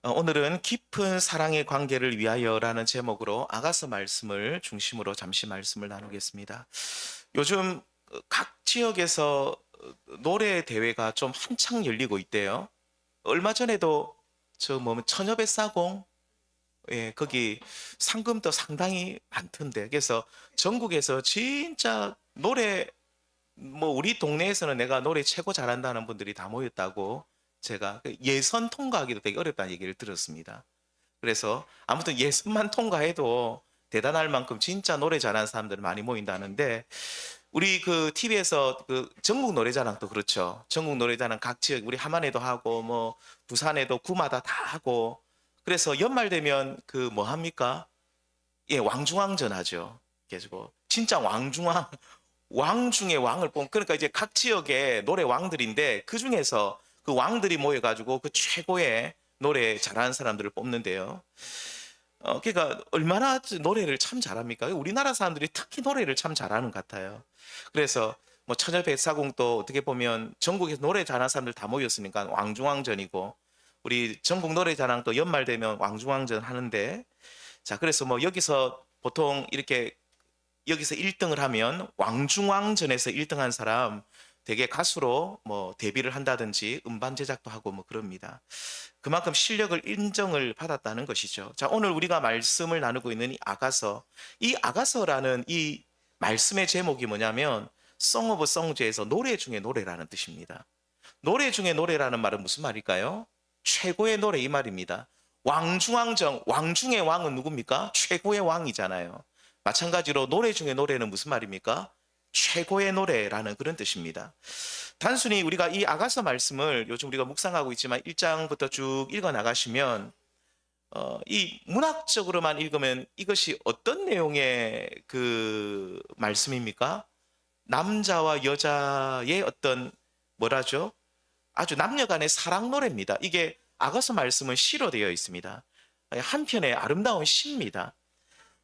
오늘은 깊은 사랑의 관계를 위하여라는 제목으로 아가서 말씀을 중심으로 잠시 말씀을 나누겠습니다. 요즘 각 지역에서 노래 대회가 좀 한창 열리고 있대요. 얼마 전에도 처녀배 싸공, 예, 거기 상금도 상당히 많던데. 그래서 전국에서 진짜 노래, 우리 동네에서는 내가 노래 최고 잘한다는 분들이 다 모였다고, 제가 예선 통과하기도 되게 어렵다는 얘기를 들었습니다. 그래서 아무튼 예선만 통과해도 대단할 만큼 진짜 노래 잘하는 사람들 많이 모인다는데, 우리 그 TV에서 그 전국 노래자랑도 그렇죠. 전국 노래자랑 각 지역, 우리 함안에도 하고 뭐 부산에도 구마다 다 하고, 그래서 연말 되면 그 뭐 합니까? 예, 왕중왕전 하죠. 그래가지고 진짜 왕중왕, 왕 중에 왕을 뽑, 그러니까 이제 각 지역의 노래 왕들인데 그 중에서 그 왕들이 모여가지고 그 최고의 노래 잘하는 사람들을 뽑는데요. 그러니까 얼마나 노래를 참 잘합니까? 우리나라 사람들이 특히 노래를 참 잘하는 것 같아요. 그래서 뭐 처녀백사공도 어떻게 보면 전국에서 노래 잘하는 사람들 다 모였으니까 왕중왕전이고, 우리 전국 노래자랑도 연말 되면 왕중왕전 하는데, 자, 그래서 뭐 여기서 보통 이렇게 여기서 1등을 하면 왕중왕전에서 1등한 사람 되게 가수로 뭐 데뷔를 한다든지 음반 제작도 하고 뭐 그럽니다. 그만큼 실력을 인정을 받았다는 것이죠. 자, 오늘 우리가 말씀을 나누고 있는 이 아가서, 이 아가서라는 이 말씀의 제목이 뭐냐면 Song of Songs에서 노래 중에 노래라는 뜻입니다. 노래 중에 노래라는 말은 무슨 말일까요? 최고의 노래 이 말입니다. 왕중왕정, 왕중의 왕은 누굽니까? 최고의 왕이잖아요. 마찬가지로 노래 중에 노래는 무슨 말입니까? 최고의 노래라는 그런 뜻입니다. 단순히 우리가 이 아가서 말씀을 요즘 우리가 묵상하고 있지만 1장부터 쭉 읽어 나가시면 이 문학적으로만 읽으면 이것이 어떤 내용의 그 말씀입니까? 남자와 여자의 어떤 뭐라죠? 아주 남녀간의 사랑 노래입니다. 이게 아가서 말씀은 시로 되어 있습니다. 한편의 아름다운 시입니다.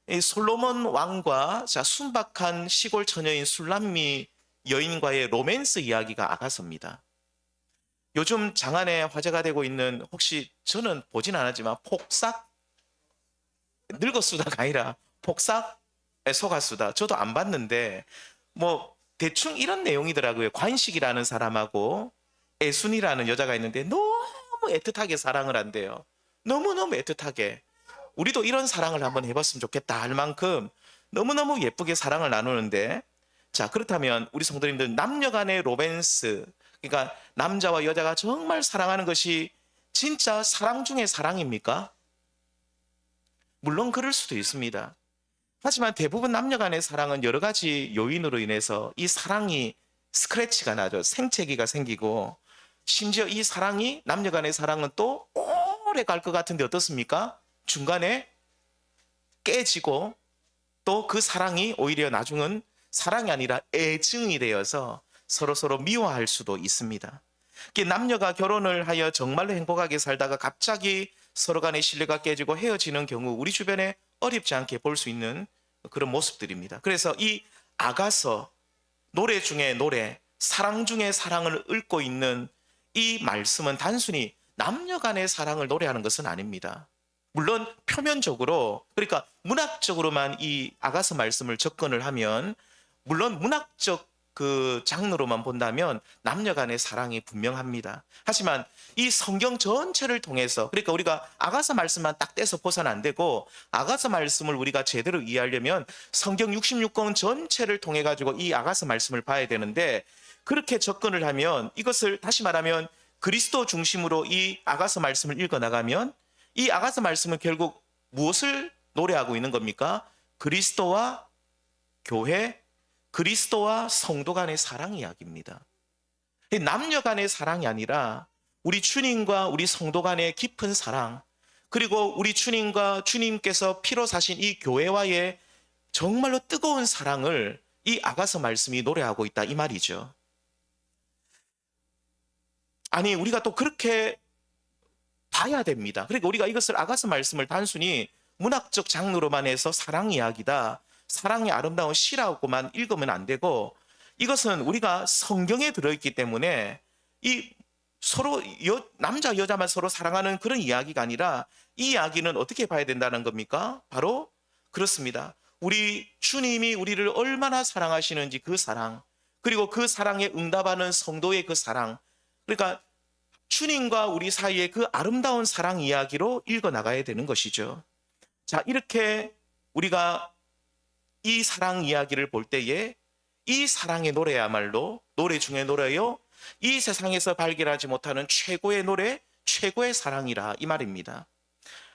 이 솔로몬 왕과 순박한 시골 처녀인 술람미 여인과의 로맨스 이야기가 아가서입니다. 요즘 장안에 화제가 되고 있는, 혹시 저는 보진 않았지만 폭삭, 늙었수다가 아니라 폭삭에 속았수다, 저도 안 봤는데 뭐 대충 이런 내용이더라고요. 관식이라는 사람하고 애순이라는 여자가 있는데 너무 애틋하게 사랑을 한대요. 너무너무 애틋하게. 우리도 이런 사랑을 한번 해봤으면 좋겠다 할 만큼 너무너무 예쁘게 사랑을 나누는데, 자, 그렇다면 우리 성도님들, 남녀 간의 로맨스, 그러니까 남자와 여자가 정말 사랑하는 것이 진짜 사랑 중의 사랑입니까? 물론 그럴 수도 있습니다. 하지만 대부분 남녀 간의 사랑은 여러 가지 요인으로 인해서 이 사랑이 스크래치가 나죠. 생채기가 생기고, 심지어 이 사랑이, 남녀 간의 사랑은 또 오래 갈 것 같은데 어떻습니까? 중간에 깨지고, 또 그 사랑이 오히려 나중은 사랑이 아니라 애증이 되어서 서로 미워할 수도 있습니다. 남녀가 결혼을 하여 정말로 행복하게 살다가 갑자기 서로 간의 신뢰가 깨지고 헤어지는 경우 우리 주변에 어렵지 않게 볼 수 있는 그런 모습들입니다. 그래서 이 아가서, 노래 중에 노래, 사랑 중에 사랑을 읊고 있는 이 말씀은 단순히 남녀 간의 사랑을 노래하는 것은 아닙니다. 물론 표면적으로, 그러니까 문학적으로만 이 아가서 말씀을 접근을 하면, 물론 문학적 그 장르로만 본다면 남녀 간의 사랑이 분명합니다. 하지만 이 성경 전체를 통해서, 그러니까 우리가 아가서 말씀만 딱 떼서 보서는 안 되고, 아가서 말씀을 우리가 제대로 이해하려면 성경 66권 전체를 통해 가지고 이 아가서 말씀을 봐야 되는데, 그렇게 접근을 하면, 이것을 다시 말하면 그리스도 중심으로 이 아가서 말씀을 읽어 나가면, 이 아가서 말씀은 결국 무엇을 노래하고 있는 겁니까? 그리스도와 교회, 그리스도와 성도 간의 사랑 이야기입니다. 남녀 간의 사랑이 아니라 우리 주님과 우리 성도 간의 깊은 사랑, 그리고 우리 주님과 주님께서 피로 사신 이 교회와의 정말로 뜨거운 사랑을 이 아가서 말씀이 노래하고 있다, 이 말이죠. 아니, 우리가 또 그렇게 봐야 됩니다. 그러니까 우리가 이것을, 아가서 말씀을 단순히 문학적 장르로만 해서 사랑 이야기다, 사랑의 아름다운 시라고만 읽으면 안 되고, 이것은 우리가 성경에 들어있기 때문에 이 서로 남자 여자만 서로 사랑하는 그런 이야기가 아니라 이 이야기는 어떻게 봐야 된다는 겁니까? 바로 그렇습니다. 우리 주님이 우리를 얼마나 사랑하시는지 그 사랑, 그리고 그 사랑에 응답하는 성도의 그 사랑, 그러니까 주님과 우리 사이의 그 아름다운 사랑 이야기로 읽어 나가야 되는 것이죠. 자, 이렇게 우리가 이 사랑 이야기를 볼 때에 이 사랑의 노래야말로 노래 중에 노래요. 이 세상에서 발견하지 못하는 최고의 노래, 최고의 사랑이라 이 말입니다.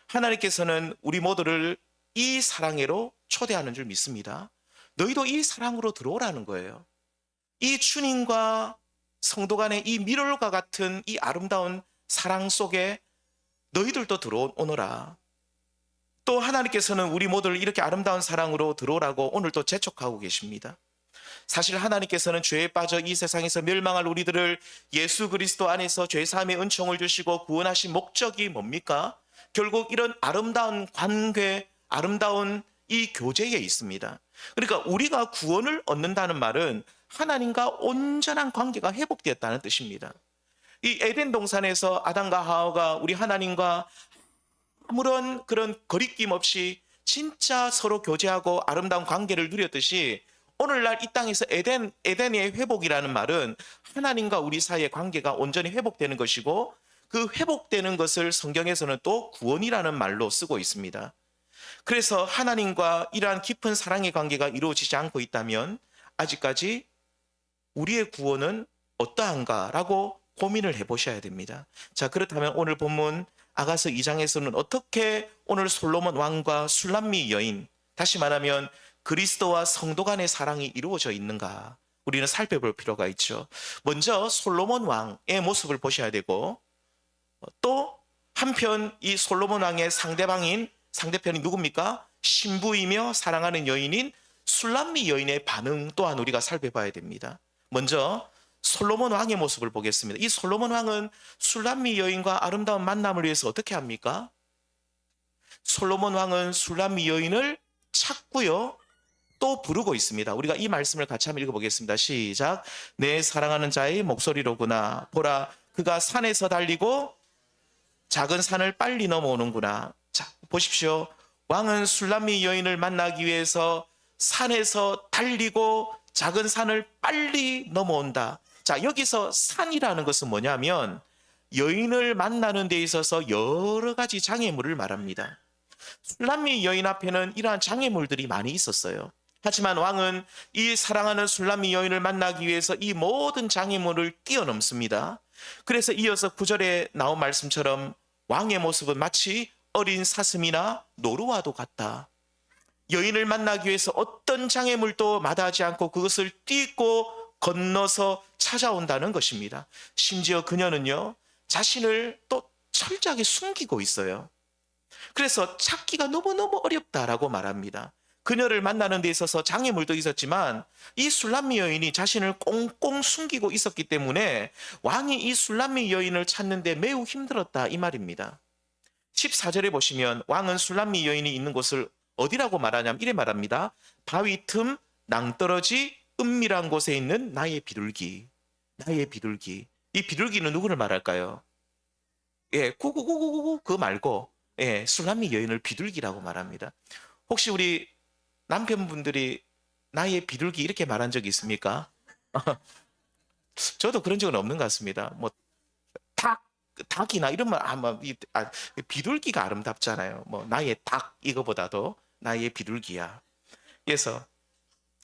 하나님께서는 우리 모두를 이 사랑으로 초대하는 줄 믿습니다. 너희도 이 사랑으로 들어오라는 거예요. 이 주님과 성도 간의 이 미롤과 같은 이 아름다운 사랑 속에 너희들도 들어오너라. 또 하나님께서는 우리 모두를 이렇게 아름다운 사랑으로 들어오라고 오늘도 재촉하고 계십니다. 사실 하나님께서는 죄에 빠져 이 세상에서 멸망할 우리들을 예수 그리스도 안에서 죄사함의 은총을 주시고 구원하신 목적이 뭡니까? 결국 이런 아름다운 관계, 아름다운 이 교제에 있습니다. 그러니까 우리가 구원을 얻는다는 말은 하나님과 온전한 관계가 회복되었다는 뜻입니다. 이 에덴 동산에서 아담과 하와가 우리 하나님과 아무런 그런 거리낌 없이 진짜 서로 교제하고 아름다운 관계를 누렸듯이 오늘날 이 땅에서 에덴의 회복이라는 말은 하나님과 우리 사이의 관계가 온전히 회복되는 것이고 그 회복되는 것을 성경에서는 또 구원이라는 말로 쓰고 있습니다. 그래서 하나님과 이러한 깊은 사랑의 관계가 이루어지지 않고 있다면 아직까지 우리의 구원은 어떠한가라고 고민을 해보셔야 됩니다. 자, 그렇다면 오늘 본문 아가서 2장에서는 어떻게 오늘 솔로몬 왕과 술람미 여인, 다시 말하면 그리스도와 성도 간의 사랑이 이루어져 있는가 우리는 살펴볼 필요가 있죠. 먼저 솔로몬 왕의 모습을 보셔야 되고 또 한편 이 솔로몬 왕의 상대편이 누굽니까? 신부이며 사랑하는 여인인 술람미 여인의 반응 또한 우리가 살펴봐야 됩니다. 먼저 솔로몬 왕의 모습을 보겠습니다. 이 솔로몬 왕은 술람미 여인과 아름다운 만남을 위해서 어떻게 합니까? 솔로몬 왕은 술람미 여인을 찾고요. 또 부르고 있습니다. 우리가 이 말씀을 같이 한번 읽어보겠습니다. 시작. 내 사랑하는 자의 목소리로구나. 보라, 그가 산에서 달리고 작은 산을 빨리 넘어오는구나. 자, 보십시오. 왕은 술람미 여인을 만나기 위해서 산에서 달리고 작은 산을 빨리 넘어온다. 자, 여기서 산이라는 것은 뭐냐면 여인을 만나는 데 있어서 여러 가지 장애물을 말합니다. 술람미 여인 앞에는 이러한 장애물들이 많이 있었어요. 하지만 왕은 이 사랑하는 술람미 여인을 만나기 위해서 이 모든 장애물을 뛰어넘습니다. 그래서 이어서 9절에 나온 말씀처럼 왕의 모습은 마치 어린 사슴이나 노루와도 같다. 여인을 만나기 위해서 어떤 장애물도 마다하지 않고 그것을 뛰고 건너서 찾아온다는 것입니다. 심지어 그녀는요, 자신을 또 철저하게 숨기고 있어요. 그래서 찾기가 너무너무 어렵다라고 말합니다. 그녀를 만나는 데 있어서 장애물도 있었지만 이 술람미 여인이 자신을 꽁꽁 숨기고 있었기 때문에 왕이 이 술람미 여인을 찾는 데 매우 힘들었다 이 말입니다. 14절에 보시면 왕은 술람미 여인이 있는 곳을 어디라고 말하냐면 이래 말합니다. 바위 틈 낭떠러지 은밀한 곳에 있는 나의 비둘기. 나의 비둘기. 이 비둘기는 누구를 말할까요? 예, 구구구구구구 그거 말고 술람미 여인을 비둘기라고 말합니다. 혹시 우리 남편분들이 나의 비둘기 이렇게 말한 적이 있습니까? 저도 그런 적은 없는 것 같습니다. 뭐 닭이나 이러면 아마 비둘기가 아름답잖아요. 뭐 나의 닭 이거보다도 나의 비둘기야. 그래서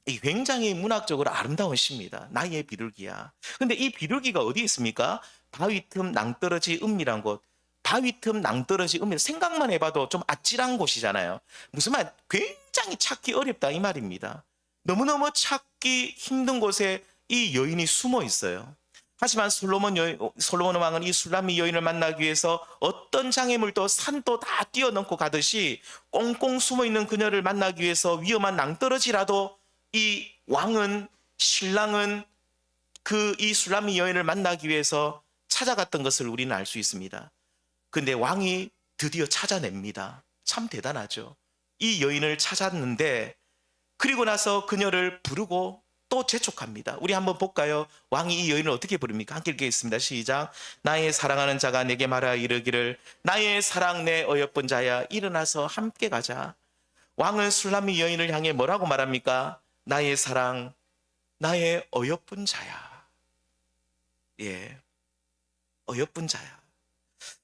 이 굉장히 문학적으로 아름다운 시입니다. 나의 비둘기야. 근데 이 비둘기가 어디 있습니까? 바위 틈 낭떠러지 은밀한 곳. 바위 틈 낭떠러지 은밀. 생각만 해봐도 좀 아찔한 곳이잖아요. 무슨 말? 굉장히 찾기 어렵다 이 말입니다. 너무너무 찾기 힘든 곳에 이 여인이 숨어 있어요. 하지만 솔로몬 왕은 이 술람미 여인을 만나기 위해서 어떤 장애물도 산도 다 뛰어넘고 가듯이 꽁꽁 숨어 있는 그녀를 만나기 위해서 위험한 낭떠러지라도 이 신랑은 이 술람미 여인을 만나기 위해서 찾아갔던 것을 우리는 알 수 있습니다. 근데 왕이 드디어 찾아냅니다. 참 대단하죠. 이 여인을 찾았는데 그리고 나서 그녀를 부르고 또 재촉합니다. 우리 한번 볼까요? 왕이 이 여인을 어떻게 부릅니까? 함께 읽겠습니다. 시작. 나의 사랑하는 자가 내게 말하여 이르기를 나의 사랑 내 어여쁜 자야 일어나서 함께 가자. 왕은 술람미 여인을 향해 뭐라고 말합니까? 나의 사랑, 나의 어여쁜 자야. 예, 어여쁜 자야.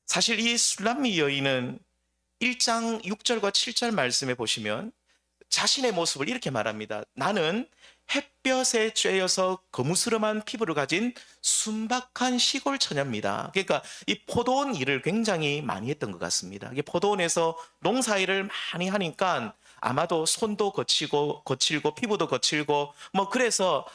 사실 이 술람미 여인은 1장 6절과 7절 말씀에 보시면 자신의 모습을 이렇게 말합니다. 나는 햇볕에 쬐여서 거무스름한 피부를 가진 순박한 시골 처녀입니다. 그러니까 이 포도원 일을 굉장히 많이 했던 것 같습니다. 이게 포도원에서 농사일을 많이 하니까 아마도 손도 거칠고 피부도 거칠고 뭐 그래서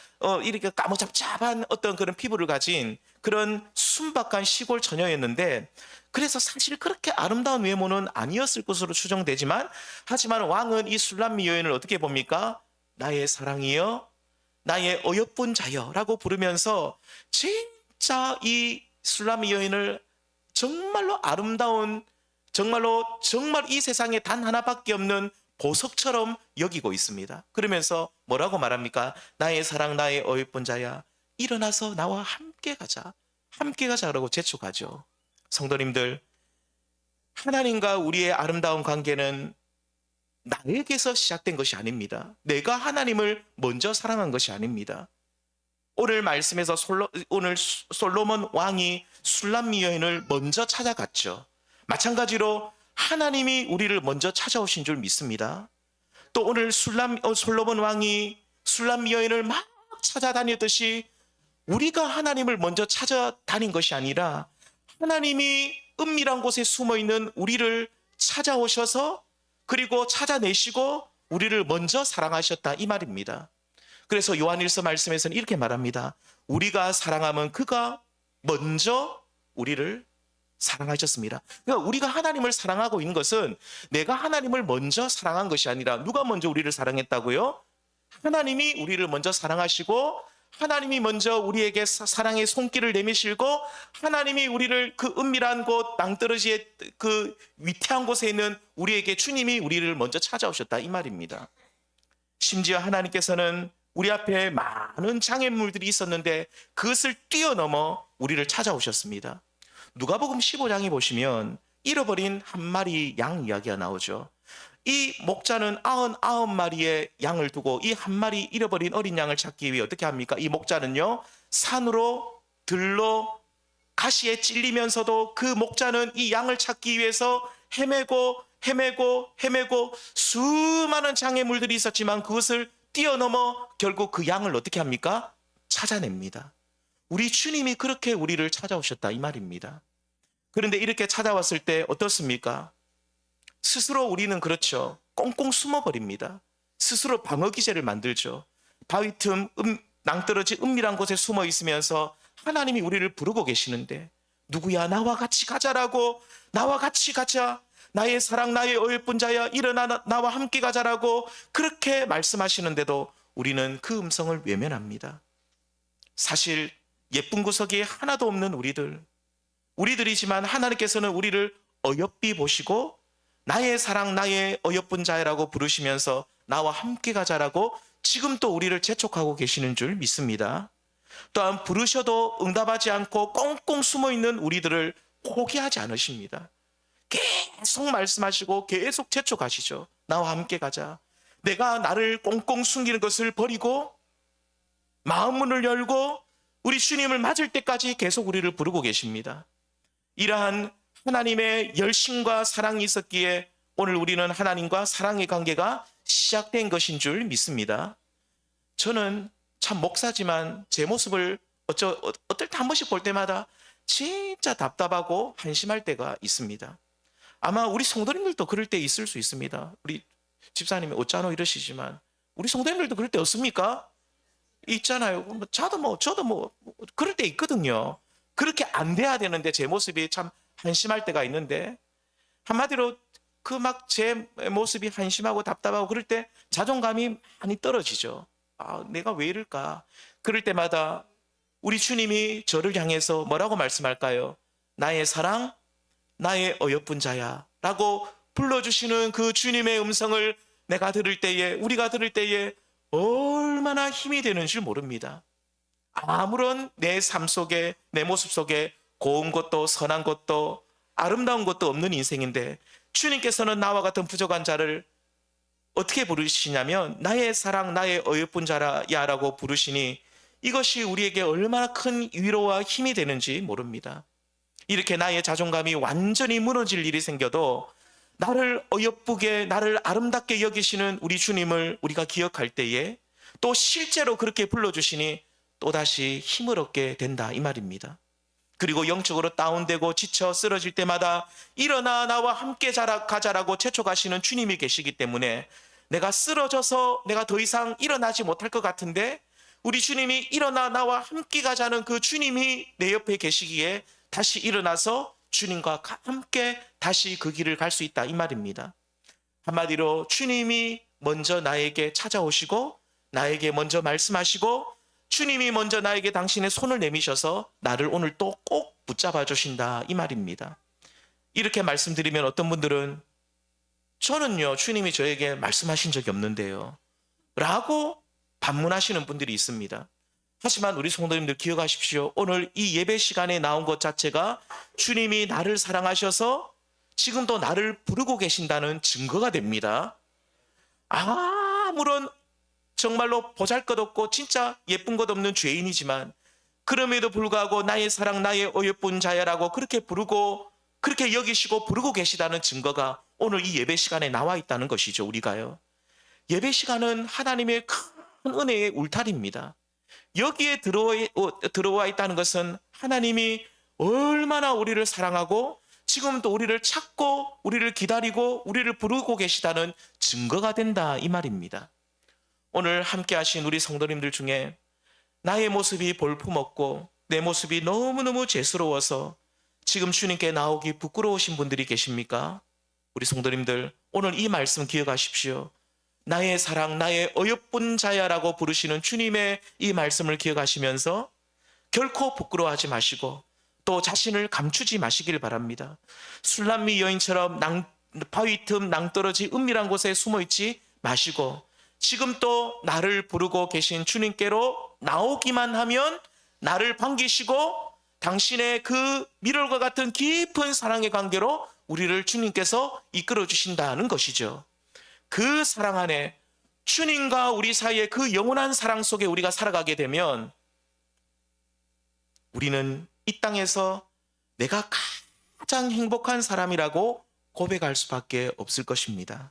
이렇게 까무잡잡한 어떤 그런 피부를 가진 그런 순박한 시골 처녀였는데, 그래서 사실 그렇게 아름다운 외모는 아니었을 것으로 추정되지만, 하지만 왕은 이 술람미 여인을 어떻게 봅니까? 나의 사랑이여, 나의 어여쁜 자여 라고 부르면서 진짜 이 술람미 여인을 정말로 아름다운, 정말 이 세상에 단 하나밖에 없는 보석처럼 여기고 있습니다. 그러면서 뭐라고 말합니까? 나의 사랑, 나의 어여쁜 자야, 일어나서 나와 함께 가자. 함께 가자라고 재촉하죠. 성도님들, 하나님과 우리의 아름다운 관계는 나에게서 시작된 것이 아닙니다. 내가 하나님을 먼저 사랑한 것이 아닙니다. 오늘 말씀에서 오늘 솔로몬 왕이 술람미 여인을 먼저 찾아갔죠. 마찬가지로 하나님이 우리를 먼저 찾아오신 줄 믿습니다. 또 오늘 솔로몬 왕이 술람미 여인을 막 찾아다녔듯이 우리가 하나님을 먼저 찾아다닌 것이 아니라 하나님이 은밀한 곳에 숨어있는 우리를 찾아오셔서 그리고 찾아내시고 우리를 먼저 사랑하셨다, 이 말입니다. 그래서 요한일서 말씀에서는 이렇게 말합니다. 우리가 사랑하면 그가 먼저 우리를 사랑하셨습니다. 그러니까 우리가 하나님을 사랑하고 있는 것은 내가 하나님을 먼저 사랑한 것이 아니라 누가 먼저 우리를 사랑했다고요? 하나님이 우리를 먼저 사랑하시고 하나님이 먼저 우리에게 사랑의 손길을 내미시고 하나님이 우리를 그 은밀한 곳 낭떠러지의 그 위태한 곳에 있는 우리에게 주님이 우리를 먼저 찾아오셨다, 이 말입니다. 심지어 하나님께서는 우리 앞에 많은 장애물들이 있었는데 그것을 뛰어넘어 우리를 찾아오셨습니다. 누가복음 15장에 보시면 잃어버린 한 마리 양 이야기가 나오죠. 이 목자는 99마리의 양을 두고 이 한 마리 잃어버린 어린 양을 찾기 위해 어떻게 합니까? 이 목자는요, 산으로 들로 가시에 찔리면서도 그 목자는 이 양을 찾기 위해서 헤매고 수많은 장애물들이 있었지만 그것을 뛰어넘어 결국 그 양을 어떻게 합니까? 찾아냅니다. 우리 주님이 그렇게 우리를 찾아오셨다, 이 말입니다. 그런데 이렇게 찾아왔을 때 어떻습니까? 스스로 우리는 그렇죠. 꽁꽁 숨어버립니다. 스스로 방어 기제를 만들죠. 바위 틈, 낭떠러지 은밀한 곳에 숨어 있으면서 하나님이 우리를 부르고 계시는데 누구야? 나와 같이 가자라고, 나와 같이 가자. 나의 사랑, 나의 어여쁜 자야, 일어나 나와 함께 가자라고 그렇게 말씀하시는데도 우리는 그 음성을 외면합니다. 사실 예쁜 구석이 하나도 없는 우리들이지만 하나님께서는 우리를 어여삐 보시고 나의 사랑, 나의 어여쁜 자라고 부르시면서 나와 함께 가자라고 지금 또 우리를 재촉하고 계시는 줄 믿습니다. 또한 부르셔도 응답하지 않고 꽁꽁 숨어있는 우리들을 포기하지 않으십니다. 계속 말씀하시고 계속 재촉하시죠. 나와 함께 가자. 내가 나를 꽁꽁 숨기는 것을 버리고 마음문을 열고 우리 주님을 맞을 때까지 계속 우리를 부르고 계십니다. 이러한 하나님의 열심과 사랑이 있었기에 오늘 우리는 하나님과 사랑의 관계가 시작된 것인 줄 믿습니다. 저는 참 목사지만 제 모습을 어떨 때 한 번씩 볼 때마다 진짜 답답하고 한심할 때가 있습니다. 아마 우리 성도님들도 그럴 때 있을 수 있습니다. 우리 집사님이 어쩌노 이러시지만 우리 성도님들도 그럴 때 없습니까? 있잖아요. 저도 뭐 그럴 때 있거든요. 그렇게 안 돼야 되는데 제 모습이 참 한심할 때가 있는데, 한마디로 그 막 제 모습이 한심하고 답답하고 그럴 때 자존감이 많이 떨어지죠. 아, 내가 왜 이럴까? 그럴 때마다 우리 주님이 저를 향해서 뭐라고 말씀할까요? 나의 사랑, 나의 어여쁜 자야 라고 불러주시는 그 주님의 음성을 내가 들을 때에, 우리가 들을 때에 얼마나 힘이 되는 줄 모릅니다. 아무런 내 삶 속에, 내 모습 속에 고운 것도 선한 것도 아름다운 것도 없는 인생인데 주님께서는 나와 같은 부족한 자를 어떻게 부르시냐면 나의 사랑 나의 어여쁜 자야라고 부르시니 이것이 우리에게 얼마나 큰 위로와 힘이 되는지 모릅니다. 이렇게 나의 자존감이 완전히 무너질 일이 생겨도 나를 어여쁘게 나를 아름답게 여기시는 우리 주님을 우리가 기억할 때에 또 실제로 그렇게 불러주시니 또다시 힘을 얻게 된다 이 말입니다. 그리고 영적으로 다운되고 지쳐 쓰러질 때마다 일어나 나와 함께 가자라고 채촉하시는 주님이 계시기 때문에 내가 쓰러져서 내가 더 이상 일어나지 못할 것 같은데 우리 주님이 일어나 나와 함께 가자는 그 주님이 내 옆에 계시기에 다시 일어나서 주님과 함께 다시 그 길을 갈 수 있다 이 말입니다. 한마디로 주님이 먼저 나에게 찾아오시고 나에게 먼저 말씀하시고 주님이 먼저 나에게 당신의 손을 내미셔서 나를 오늘 또 꼭 붙잡아 주신다 이 말입니다. 이렇게 말씀드리면 어떤 분들은 저는요 주님이 저에게 말씀하신 적이 없는데요 라고 반문하시는 분들이 있습니다. 하지만 우리 성도님들 기억하십시오. 오늘 이 예배 시간에 나온 것 자체가 주님이 나를 사랑하셔서 지금도 나를 부르고 계신다는 증거가 됩니다. 아무런 정말로 보잘것없고 진짜 예쁜 것 없는 죄인이지만 그럼에도 불구하고 나의 사랑 나의 어여쁜 자야라고 그렇게 부르고 그렇게 여기시고 부르고 계시다는 증거가 오늘 이 예배 시간에 나와 있다는 것이죠. 우리가요. 예배 시간은 하나님의 큰 은혜의 울타리입니다. 여기에 들어와 있다는 것은 하나님이 얼마나 우리를 사랑하고 지금도 우리를 찾고 우리를 기다리고 우리를 부르고 계시다는 증거가 된다 이 말입니다. 오늘 함께 하신 우리 성도님들 중에 나의 모습이 볼품없고 내 모습이 너무너무 죄스러워서 지금 주님께 나오기 부끄러우신 분들이 계십니까? 우리 성도님들 오늘 이 말씀 기억하십시오. 나의 사랑 나의 어여쁜 자야라고 부르시는 주님의 이 말씀을 기억하시면서 결코 부끄러워하지 마시고 또 자신을 감추지 마시길 바랍니다. 술람미 여인처럼 바위 틈 낭떠러지 은밀한 곳에 숨어있지 마시고 지금 또 나를 부르고 계신 주님께로 나오기만 하면 나를 반기시고 당신의 그 미련과 같은 깊은 사랑의 관계로 우리를 주님께서 이끌어 주신다는 것이죠. 그 사랑 안에 주님과 우리 사이의 그 영원한 사랑 속에 우리가 살아가게 되면 우리는 이 땅에서 내가 가장 행복한 사람이라고 고백할 수밖에 없을 것입니다.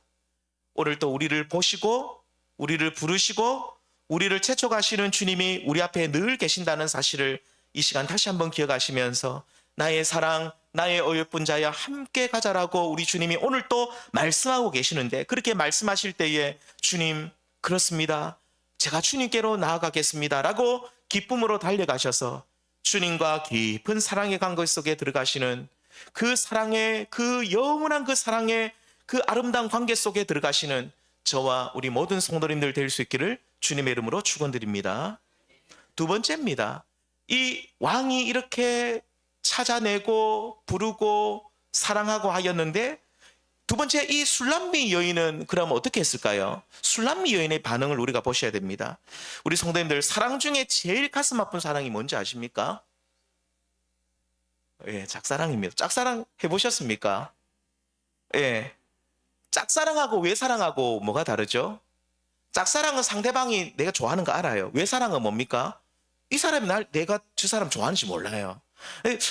오늘 또 우리를 보시고 우리를 부르시고 우리를 채촉하시는 주님이 우리 앞에 늘 계신다는 사실을 이 시간 다시 한번 기억하시면서 나의 사랑 나의 어여쁜 자야 함께 가자라고 우리 주님이 오늘 또 말씀하고 계시는데 그렇게 말씀하실 때에 주님 그렇습니다. 제가 주님께로 나아가겠습니다 라고 기쁨으로 달려가셔서 주님과 깊은 사랑의 관계 속에 들어가시는 그 사랑의 그 영원한 그 사랑의 그 아름다운 관계 속에 들어가시는 저와 우리 모든 성도님들 될 수 있기를 주님의 이름으로 축원드립니다. 두 번째입니다. 이 왕이 이렇게 찾아내고 부르고 사랑하고 하였는데 두 번째 이 술람미 여인은 그럼 어떻게 했을까요? 술람미 여인의 반응을 우리가 보셔야 됩니다. 우리 성도님들 사랑 중에 제일 가슴 아픈 사랑이 뭔지 아십니까? 예, 짝사랑입니다. 짝사랑 해보셨습니까? 예, 짝사랑하고 외사랑하고 뭐가 다르죠? 짝사랑은 상대방이 내가 좋아하는 거 알아요. 외사랑은 뭡니까? 이 사람이 내가 저 사람 좋아하는지 몰라요.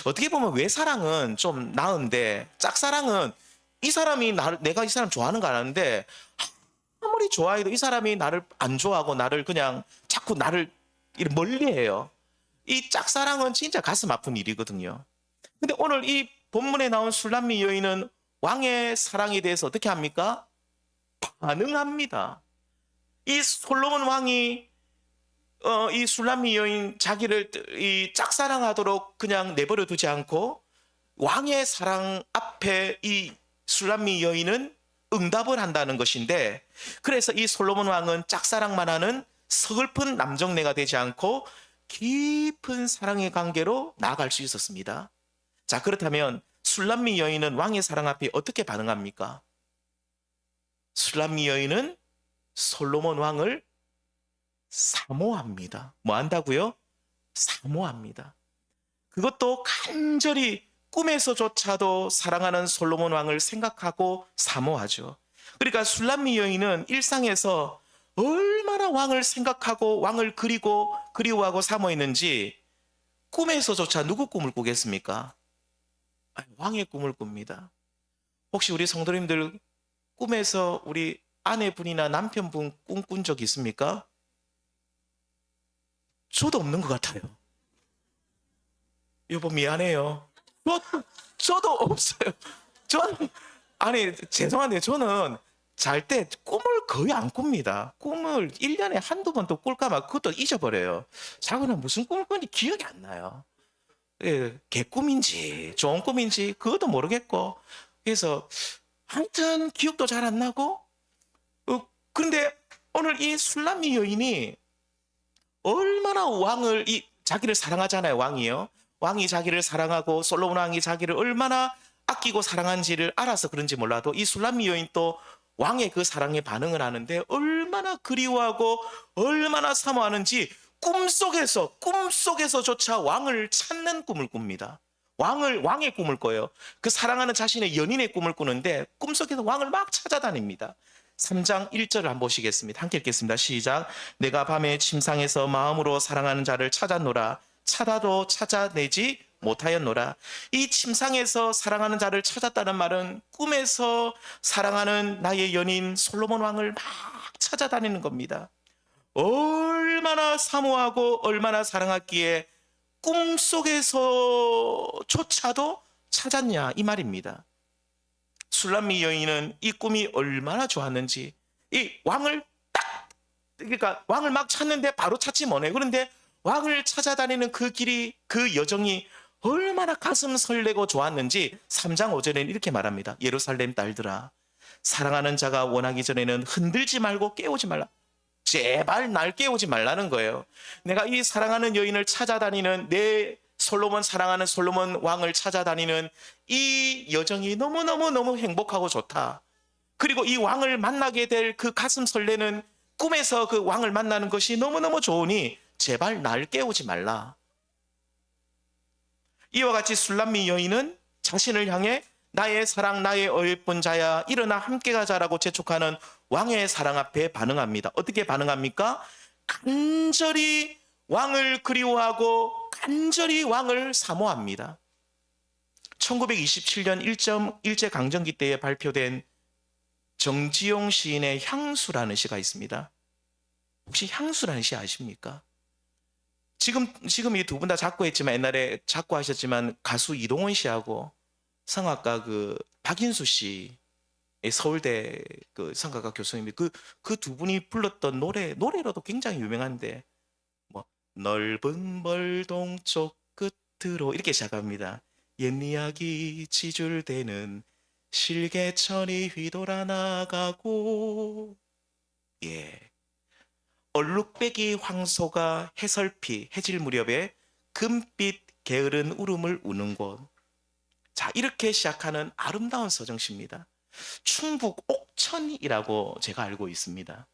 어떻게 보면 외사랑은 좀 나은데 짝사랑은 이 사람이 내가 이 사람 좋아하는 거 아는데 아무리 좋아해도 이 사람이 나를 안 좋아하고 나를 그냥 자꾸 나를 멀리해요. 이 짝사랑은 진짜 가슴 아픈 일이거든요. 근데 오늘 이 본문에 나온 술람미 여인은 왕의 사랑에 대해서 어떻게 합니까? 반응합니다. 이 솔로몬 왕이 이 술람미 여인 자기를 이 짝사랑하도록 그냥 내버려 두지 않고 왕의 사랑 앞에 이 술람미 여인은 응답을 한다는 것인데 그래서 이 솔로몬 왕은 짝사랑만 하는 서글픈 남정네가 되지 않고 깊은 사랑의 관계로 나아갈 수 있었습니다. 자, 그렇다면 술람미 여인은 왕의 사랑 앞에 어떻게 반응합니까? 술람미 여인은 솔로몬 왕을 사모합니다. 뭐 한다고요? 사모합니다. 그것도 간절히 꿈에서조차도 사랑하는 솔로몬 왕을 생각하고 사모하죠. 그러니까 술람미 여인은 일상에서 얼마나 왕을 생각하고 왕을 그리고 그리워하고 사모했는지 꿈에서조차 누구 꿈을 꾸겠습니까? 왕의 꿈을 꿉니다. 혹시 우리 성도님들 꿈에서 우리 아내분이나 남편분 꿈꾼 적 있습니까? 저도 없는 것 같아요. 여보 미안해요. 저도 없어요. 저는 아니 죄송한데 저는 잘 때 꿈을 거의 안 꿉니다. 꿈을 1년에 한두 번 또 꿀까 봐 그것도 잊어버려요. 자고는 무슨 꿈을 꾼지 기억이 안 나요. 예, 개꿈인지 좋은 꿈인지 그것도 모르겠고 그래서 하여튼 기억도 잘 안 나고 그런데 오늘 이 술람미 여인이 얼마나 왕을 자기를 사랑하잖아요. 왕이요. 왕이 자기를 사랑하고 솔로몬 왕이 자기를 얼마나 아끼고 사랑한지를 알아서 그런지 몰라도 이 술람미 여인 또 왕의 그 사랑에 반응을 하는데 얼마나 그리워하고 얼마나 사모하는지 꿈속에서조차 왕을 찾는 꿈을 꿉니다. 왕의 꿈을 꿔요. 그 사랑하는 자신의 연인의 꿈을 꾸는데 꿈속에서 왕을 막 찾아다닙니다. 3장 1절을 한번 보시겠습니다. 함께 읽겠습니다. 시작. 내가 밤에 침상에서 마음으로 사랑하는 자를 찾았노라. 찾아도 찾아내지 못하였노라. 이 침상에서 사랑하는 자를 찾았다는 말은 꿈에서 사랑하는 나의 연인 솔로몬 왕을 막 찾아다니는 겁니다. 얼마나 사모하고 얼마나 사랑했기에 꿈속에서조차도 찾았냐 이 말입니다. 술람미 여인은 이 꿈이 얼마나 좋았는지 이 왕을 그러니까 왕을 막 찾는데 바로 찾지 못해. 그런데 왕을 찾아다니는 그 길이 그 여정이 얼마나 가슴 설레고 좋았는지 3장 5절에는 이렇게 말합니다. 예루살렘 딸들아 사랑하는 자가 원하기 전에는 흔들지 말고 깨우지 말라. 제발 날 깨우지 말라는 거예요. 내가 이 사랑하는 여인을 찾아다니는 내 솔로몬 사랑하는 솔로몬 왕을 찾아다니는 이 여정이 너무너무 행복하고 좋다. 그리고 이 왕을 만나게 될 그 가슴 설레는 꿈에서 그 왕을 만나는 것이 너무너무 좋으니 제발 날 깨우지 말라. 이와 같이 술람미 여인은 자신을 향해 나의 사랑 나의 어예쁜 자야 일어나 함께 가자라고 재촉하는 왕의 사랑 앞에 반응합니다. 어떻게 반응합니까? 간절히 왕을 그리워하고 간절히 왕을 사모합니다. 1927년 일제강점기 때에 발표된 정지용 시인의 향수라는 시가 있습니다. 혹시 향수라는 시 아십니까? 지금 이 두 분 다 작곡했지만 옛날에 작곡하셨지만 가수 이동원 씨하고 성악가 그 박인수 씨 서울대 그 성악가 교수님이 그 두 분이 불렀던 노래로도 굉장히 유명한데 뭐 넓은 벌동 쪽 끝으로 이렇게 시작합니다. 옛 이야기 지줄대는 실개천이 휘돌아 나가고 예 얼룩배기 황소가 해설피 해질 무렵에 금빛 게으른 울음을 우는 곳. 자 이렇게 시작하는 아름다운 서정시입니다. 충북 옥천이라고 제가 알고 있습니다.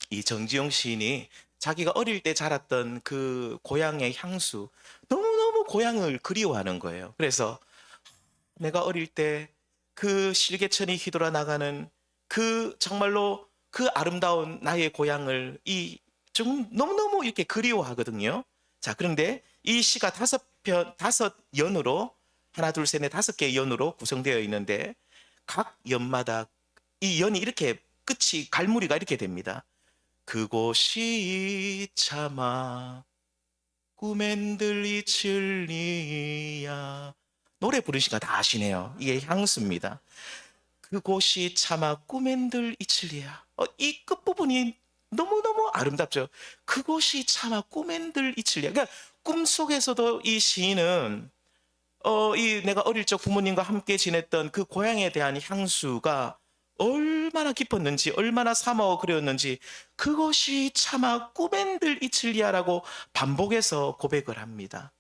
이 정지용 시인이 자기가 어릴 때 자랐던 그 고향의 향수 너무너무 고향을 그리워하는 거예요. 그래서 내가 어릴 때 그 실개천이 휘돌아 나가는 그 정말로 그 아름다운 나의 고향을 좀 너무너무 이렇게 그리워하거든요. 자, 그런데 이 시가 다섯 연으로 하나, 둘, 셋, 넷, 5개의 연으로 구성되어 있는데 각 연마다 이 연이 이렇게 끝이 갈무리가 이렇게 됩니다. 그곳이 차마 꿈엔들 이칠리야 노래 부르시니까 다 아시네요. 이게 향수입니다. 그곳이 차마 꿈엔들 이칠리야 이 끝부분이 너무너무 아름답죠. 그곳이 차마 꿈엔들 이칠리야 그러니까 꿈속에서도 이 시인은 이 내가 어릴 적 부모님과 함께 지냈던 그 고향에 대한 향수가 얼마나 깊었는지 얼마나 사모하고 그리웠는지 그것이 차마 꿈엔들 이칠리야라고 반복해서 고백을 합니다.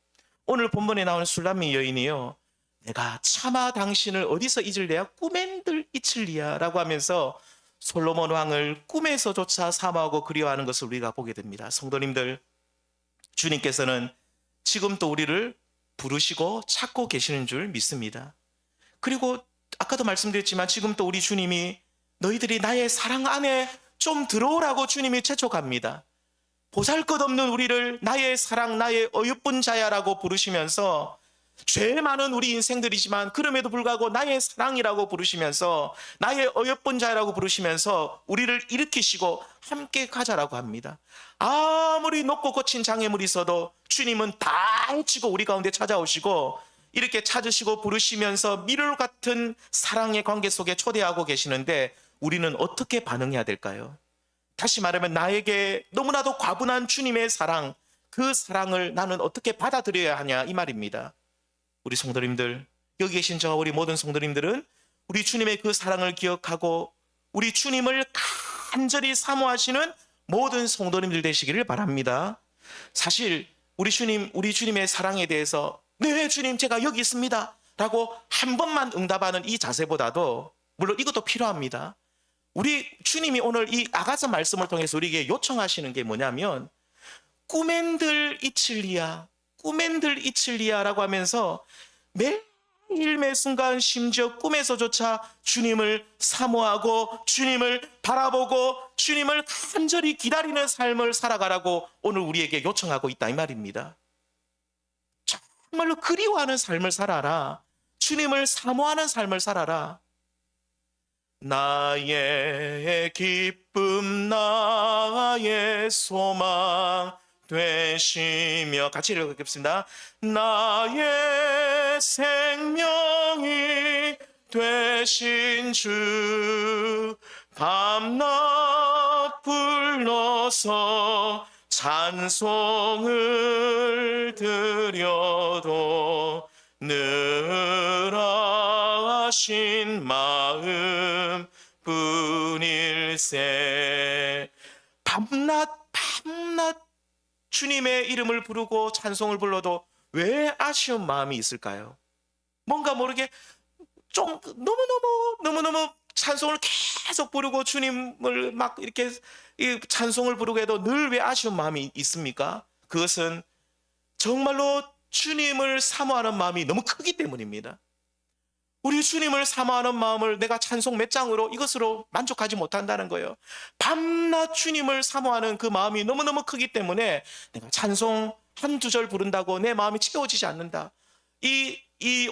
오늘 본문에 나오는 술람미 여인이요 내가 차마 당신을 어디서 잊을래야 꿈엔들 이칠리야라고 하면서 솔로몬 왕을 꿈에서조차 사모하고 그리워하는 것을 우리가 보게 됩니다. 성도님들, 주님께서는 지금 또 우리를 부르시고 찾고 계시는 줄 믿습니다. 그리고 아까도 말씀드렸지만 지금 또 우리 주님이 너희들이 나의 사랑 안에 좀 들어오라고 주님이 재촉합니다. 보잘것없는 우리를 나의 사랑, 나의 어여쁜 자야라고 부르시면서 죄 많은 우리 인생들이지만 그럼에도 불구하고 나의 사랑이라고 부르시면서 나의 어여쁜 자라고 부르시면서 우리를 일으키시고 함께 가자라고 합니다. 아무리 높고 거친 장애물이 있어도 주님은 다 헤치고 우리 가운데 찾아오시고 이렇게 찾으시고 부르시면서 밀을 같은 사랑의 관계 속에 초대하고 계시는데 우리는 어떻게 반응해야 될까요? 다시 말하면 나에게 너무나도 과분한 주님의 사랑, 그 사랑을 나는 어떻게 받아들여야 하냐 이 말입니다. 우리 성도님들, 여기 계신 저와 우리 모든 성도님들은 우리 주님의 그 사랑을 기억하고 우리 주님을 간절히 사모하시는 모든 성도님들 되시기를 바랍니다. 사실 우리 주님의 사랑에 대해서 네 주님 제가 여기 있습니다 라고 한 번만 응답하는 이 자세보다도 물론 이것도 필요합니다. 우리 주님이 오늘 이 아가서 말씀을 통해서 우리에게 요청하시는 게 뭐냐면 꾸맨들 이칠리야, 꾸맨들 이칠리야라고 하면서 매일 매 순간 심지어 꿈에서조차 주님을 사모하고 주님을 바라보고 주님을 간절히 기다리는 삶을 살아가라고 오늘 우리에게 요청하고 있다 이 말입니다. 정말로 그리워하는 삶을 살아라. 주님을 사모하는 삶을 살아라. 나의 기쁨 나의 소망 되시며 같이 읽어보겠습니다. 나의 생명이 되신 주 밤낮 불러서 찬송을 드려도 늘 하신 마음 뿐일세. 밤낮 주님의 이름을 부르고 찬송을 불러도 왜 아쉬운 마음이 있을까요? 뭔가 모르게 좀 너무너무 찬송을 계속 부르고 주님을 막 이렇게 찬송을 부르고 해도 늘 왜 아쉬운 마음이 있습니까? 그것은 정말로 주님을 사모하는 마음이 너무 크기 때문입니다. 우리 주님을 사모하는 마음을 내가 찬송 몇 장으로 이것으로 만족하지 못한다는 거예요. 밤낮 주님을 사모하는 그 마음이 너무너무 크기 때문에 내가 찬송 한두 절 부른다고 내 마음이 채워지지 않는다.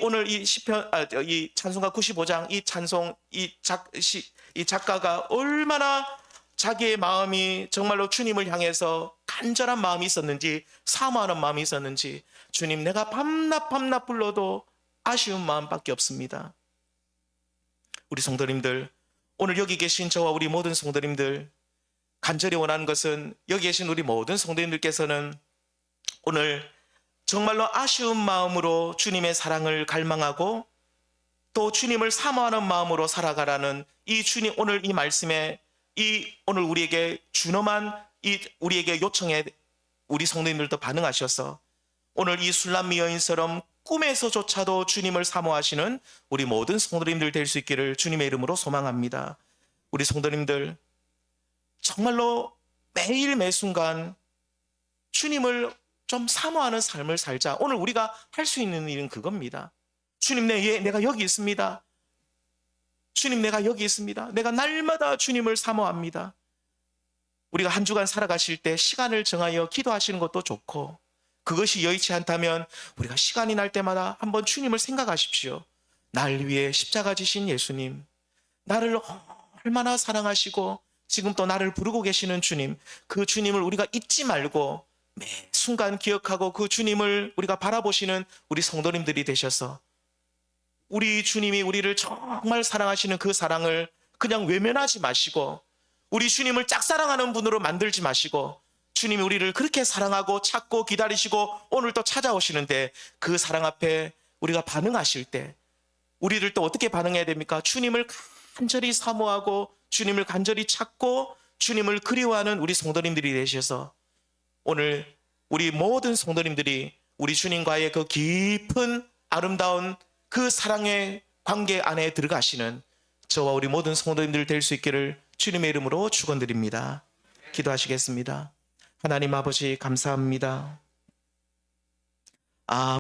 오늘 이 시편, 이 찬송가 95장 이 찬송 이 작가가 얼마나 자기의 마음이 정말로 주님을 향해서 간절한 마음이 있었는지 사모하는 마음이 있었는지 주님 내가 밤낮 불러도 아쉬운 마음밖에 없습니다. 우리 성도님들, 오늘 여기 계신 저와 우리 모든 성도님들 간절히 원하는 것은 여기 계신 우리 모든 성도님들께서는 오늘 정말로 아쉬운 마음으로 주님의 사랑을 갈망하고 또 주님을 사모하는 마음으로 살아가라는 이 주님 오늘 이 말씀에 오늘 우리에게 준엄한 우리에게 요청에 우리 성도님들도 반응하셔서 오늘 이 술람미 여인처럼 꿈에서조차도 주님을 사모하시는 우리 모든 성도님들 될 수 있기를 주님의 이름으로 소망합니다. 우리 성도님들 정말로 매일 매 순간 주님을 좀 사모하는 삶을 살자. 오늘 우리가 할 수 있는 일은 그겁니다. 주님 내가 여기 있습니다. 주님 내가 여기 있습니다. 내가 날마다 주님을 사모합니다. 우리가 한 주간 살아가실 때 시간을 정하여 기도하시는 것도 좋고 그것이 여의치 않다면 우리가 시간이 날 때마다 한번 주님을 생각하십시오. 날 위해 십자가 지신 예수님, 나를 얼마나 사랑하시고 지금 또 나를 부르고 계시는 주님, 그 주님을 우리가 잊지 말고 매 순간 기억하고 그 주님을 우리가 바라보시는 우리 성도님들이 되셔서 우리 주님이 우리를 정말 사랑하시는 그 사랑을 그냥 외면하지 마시고 우리 주님을 짝사랑하는 분으로 만들지 마시고 주님이 우리를 그렇게 사랑하고 찾고 기다리시고 오늘 또 찾아오시는데 그 사랑 앞에 우리가 반응하실 때 우리를 또 어떻게 반응해야 됩니까? 주님을 간절히 사모하고 주님을 간절히 찾고 주님을 그리워하는 우리 성도님들이 되셔서 오늘 우리 모든 성도님들이 우리 주님과의 그 깊은 아름다운 그 사랑의 관계 안에 들어가시는 저와 우리 모든 성도님들 될 수 있기를 주님의 이름으로 축원드립니다. 기도하시겠습니다. 하나님 아버지 감사합니다.